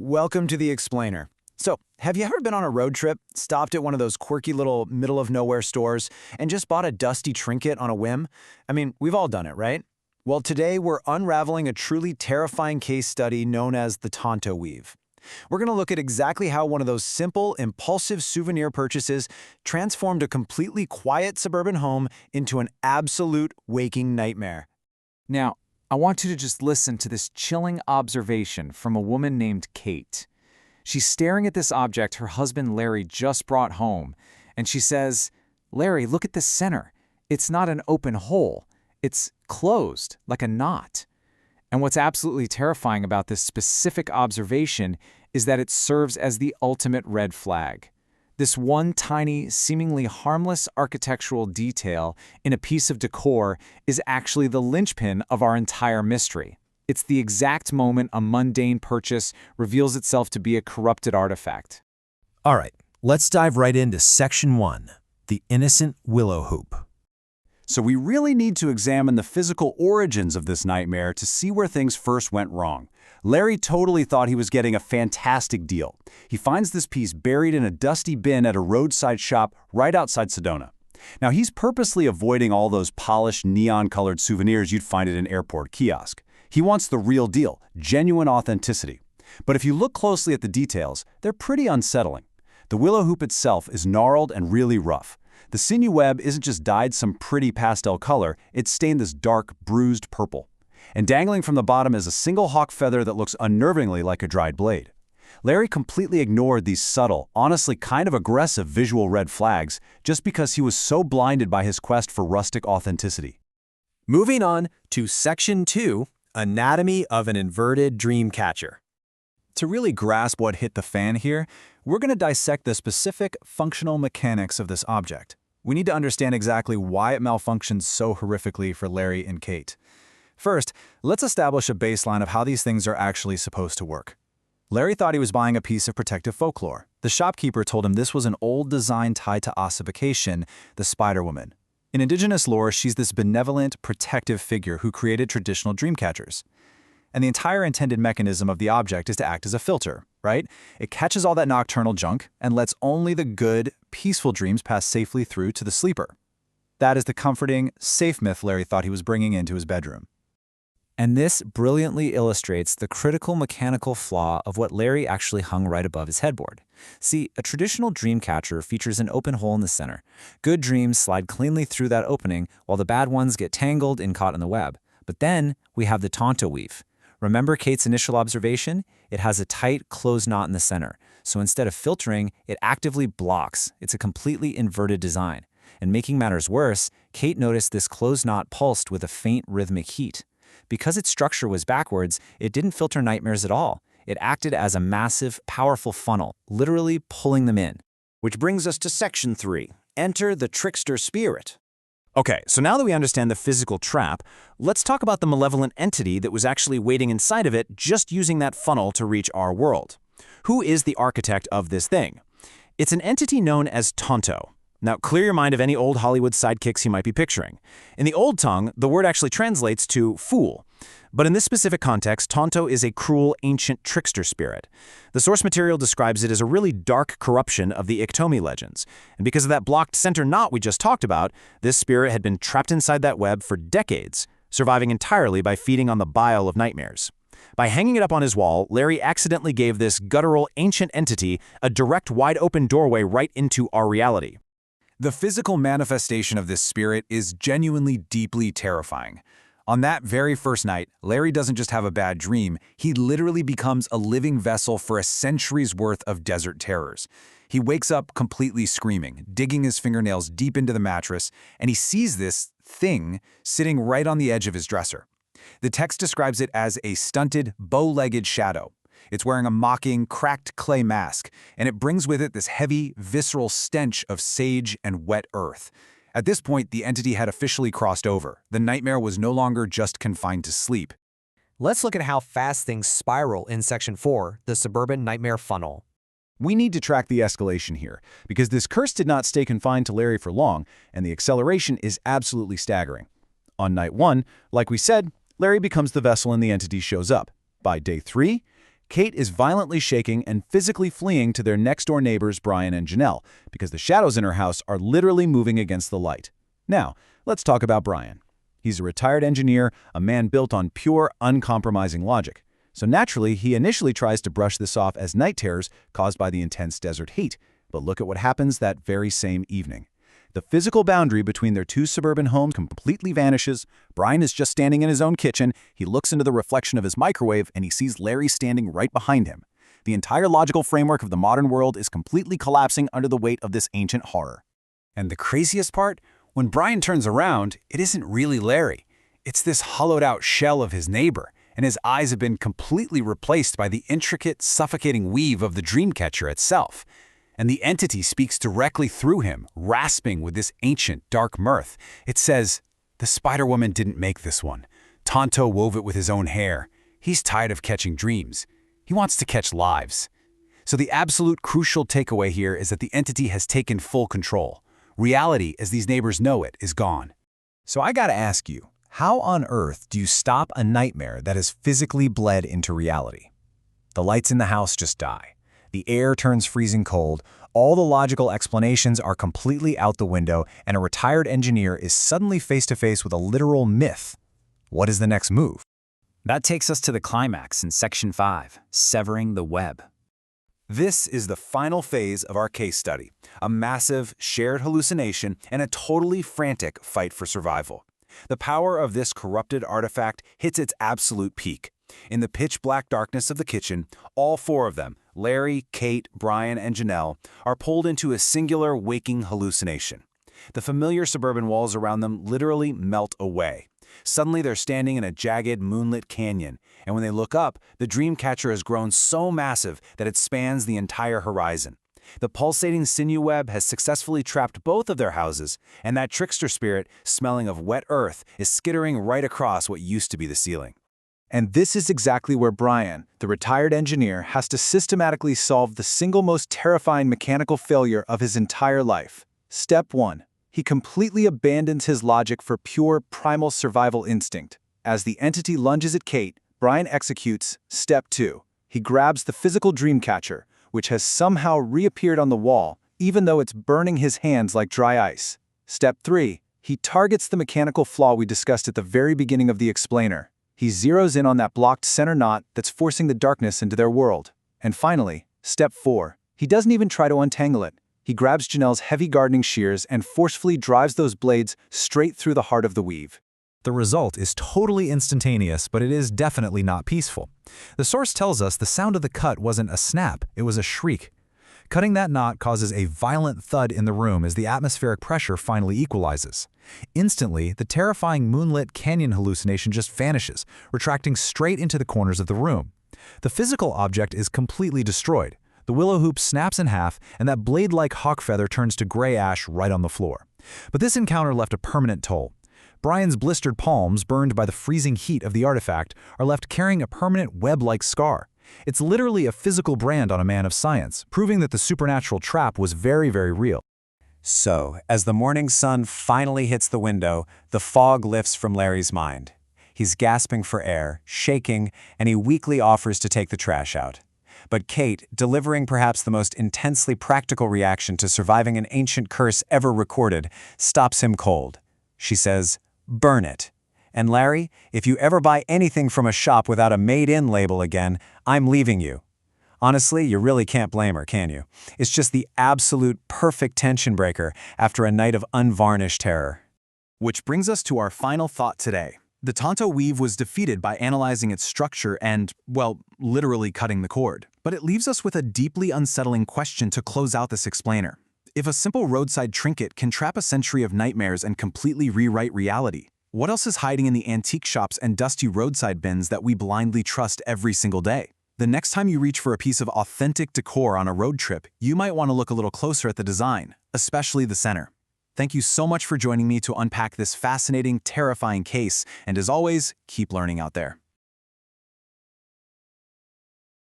Welcome to the Explainer. So, have you ever been on a road trip, stopped at one of those quirky little middle-of-nowhere stores, and just bought a dusty trinket on a whim? I mean, we've all done it, right? Well, today we're unraveling a truly terrifying case study known as the Tonto weave. We're going to look at exactly how one of those simple, impulsive souvenir purchases transformed a completely quiet suburban home into an absolute waking nightmare. Now, I want you to just listen to this chilling observation from a woman named Kate. She's staring at this object her husband Larry just brought home, and she says, "Larry, look at the center. It's not an open hole. It's closed, like a knot." And what's absolutely terrifying about this specific observation is that it serves as the ultimate red flag. This one tiny, seemingly harmless architectural detail in a piece of decor is actually the linchpin of our entire mystery. It's the exact moment a mundane purchase reveals itself to be a corrupted artifact. All right, let's dive right into Section 1, the innocent willow hoop. So we really need to examine the physical origins of this nightmare to see where things first went wrong. Larry totally thought he was getting a fantastic deal. He finds this piece buried in a dusty bin at a roadside shop right outside Sedona. Now, he's purposely avoiding all those polished, neon-colored souvenirs you'd find at an airport kiosk. He wants the real deal, genuine authenticity. But if you look closely at the details, they're pretty unsettling. The willow hoop itself is gnarled and really rough. The sinew web isn't just dyed some pretty pastel color, it's stained this dark, bruised purple. And dangling from the bottom is a single hawk feather that looks unnervingly like a dried blade. Larry completely ignored these subtle, honestly kind of aggressive visual red flags just because he was so blinded by his quest for rustic authenticity. Moving on to Section 2, Anatomy of an Inverted Dreamcatcher. To really grasp what hit the fan here, we're going to dissect the specific functional mechanics of this object. We need to understand exactly why it malfunctions so horrifically for Larry and Kate. First, let's establish a baseline of how these things are actually supposed to work. Larry thought he was buying a piece of protective folklore. The shopkeeper told him this was an old design tied to ossification, the Spider Woman. In indigenous lore, she's this benevolent, protective figure who created traditional dream catchers. And the entire intended mechanism of the object is to act as a filter, right? It catches all that nocturnal junk and lets only the good, peaceful dreams pass safely through to the sleeper. That is the comforting, safe myth Larry thought he was bringing into his bedroom. And this brilliantly illustrates the critical mechanical flaw of what Larry actually hung right above his headboard. See, a traditional dream catcher features an open hole in the center. Good dreams slide cleanly through that opening, while the bad ones get tangled and caught in the web. But then we have the Tonto weave. Remember Kate's initial observation? It has a tight, closed knot in the center. So instead of filtering, it actively blocks. It's a completely inverted design. And making matters worse, Kate noticed this closed knot pulsed with a faint rhythmic heat. Because its structure was backwards, it didn't filter nightmares at all. It acted as a massive, powerful funnel, literally pulling them in. Which brings us to Section 3. Enter the trickster spirit. Okay, so now that we understand the physical trap, let's talk about the malevolent entity that was actually waiting inside of it just using that funnel to reach our world. Who is the architect of this thing? It's an entity known as Tonto. Now, clear your mind of any old Hollywood sidekicks you might be picturing. In the old tongue, the word actually translates to fool. But in this specific context, Tonto is a cruel, ancient trickster spirit. The source material describes it as a really dark corruption of the Iktomi legends. And because of that blocked center knot we just talked about, this spirit had been trapped inside that web for decades, surviving entirely by feeding on the bile of nightmares. By hanging it up on his wall, Larry accidentally gave this guttural, ancient entity a direct, wide-open doorway right into our reality. The physical manifestation of this spirit is genuinely deeply terrifying. On that very first night, Larry doesn't just have a bad dream, he literally becomes a living vessel for a century's worth of desert terrors. He wakes up completely screaming, digging his fingernails deep into the mattress, and he sees this thing sitting right on the edge of his dresser. The text describes it as a stunted, bow-legged shadow. It's wearing a mocking, cracked clay mask, and it brings with it this heavy, visceral stench of sage and wet earth. At this point, the entity had officially crossed over. The nightmare was no longer just confined to sleep. Let's look at how fast things spiral in Section 4, the suburban nightmare funnel. We need to track the escalation here, because this curse did not stay confined to Larry for long, and the acceleration is absolutely staggering. On night 1, like we said, Larry becomes the vessel and the entity shows up. By day 3, Kate is violently shaking and physically fleeing to their next-door neighbors Brian and Janelle because the shadows in her house are literally moving against the light. Now, let's talk about Brian. He's a retired engineer, a man built on pure, uncompromising logic. So naturally, he initially tries to brush this off as night terrors caused by the intense desert heat. But look at what happens that very same evening. The physical boundary between their two suburban homes completely vanishes. Brian is just standing in his own kitchen. He looks into the reflection of his microwave and he sees Larry standing right behind him. The entire logical framework of the modern world is completely collapsing under the weight of this ancient horror. And the craziest part? When Brian turns around, it isn't really Larry. It's this hollowed-out shell of his neighbor, and his eyes have been completely replaced by the intricate, suffocating weave of the dreamcatcher itself. And the entity speaks directly through him, rasping with this ancient, dark mirth. It says, "The Spider-Woman didn't make this one. Tonto wove it with his own hair. He's tired of catching dreams. He wants to catch lives." So the absolute crucial takeaway here is that the entity has taken full control. Reality, as these neighbors know it, is gone. So I gotta ask you, how on earth do you stop a nightmare that has physically bled into reality? The lights in the house just die. The air turns freezing cold, all the logical explanations are completely out the window, and a retired engineer is suddenly face-to-face with a literal myth. What is the next move? That takes us to the climax in Section 5, Severing the Web. This is the final phase of our case study, a massive, shared hallucination and a totally frantic fight for survival. The power of this corrupted artifact hits its absolute peak. In the pitch-black darkness of the kitchen, all four of them, Larry, Kate, Brian, and Janelle, are pulled into a singular waking hallucination. The familiar suburban walls around them literally melt away. Suddenly they're standing in a jagged, moonlit canyon, and when they look up, the dreamcatcher has grown so massive that it spans the entire horizon. The pulsating sinew web has successfully trapped both of their houses, and that trickster spirit, smelling of wet earth, is skittering right across what used to be the ceiling. And this is exactly where Brian, the retired engineer, has to systematically solve the single most terrifying mechanical failure of his entire life. Step 1. He completely abandons his logic for pure primal survival instinct. As the entity lunges at Kate, Brian executes Step 2. He grabs the physical dreamcatcher, which has somehow reappeared on the wall, even though it's burning his hands like dry ice. Step 3. He targets the mechanical flaw we discussed at the very beginning of the explainer. He zeroes in on that blocked center knot that's forcing the darkness into their world. And finally, Step 4. He doesn't even try to untangle it. He grabs Janelle's heavy gardening shears and forcefully drives those blades straight through the heart of the weave. The result is totally instantaneous, but it is definitely not peaceful. The source tells us the sound of the cut wasn't a snap, it was a shriek. Cutting that knot causes a violent thud in the room as the atmospheric pressure finally equalizes. Instantly, the terrifying moonlit canyon hallucination just vanishes, retracting straight into the corners of the room. The physical object is completely destroyed. The willow hoop snaps in half, and that blade-like hawk feather turns to gray ash right on the floor. But this encounter left a permanent toll. Brian's blistered palms, burned by the freezing heat of the artifact, are left carrying a permanent web-like scar. It's literally a physical brand on a man of science, proving that the supernatural trap was very, very real. So, as the morning sun finally hits the window, the fog lifts from Larry's mind. He's gasping for air, shaking, and he weakly offers to take the trash out. But Kate, delivering perhaps the most intensely practical reaction to surviving an ancient curse ever recorded, stops him cold. She says, "Burn it. And Larry, if you ever buy anything from a shop without a made-in label again, I'm leaving you." Honestly, you really can't blame her, can you? It's just the absolute perfect tension breaker after a night of unvarnished terror. Which brings us to our final thought today. The Tonto weave was defeated by analyzing its structure and, well, literally cutting the cord. But it leaves us with a deeply unsettling question to close out this explainer. If a simple roadside trinket can trap a century of nightmares and completely rewrite reality, what else is hiding in the antique shops and dusty roadside bins that we blindly trust every single day? The next time you reach for a piece of authentic decor on a road trip, you might want to look a little closer at the design, especially the center. Thank you so much for joining me to unpack this fascinating, terrifying case, and as always, keep learning out there.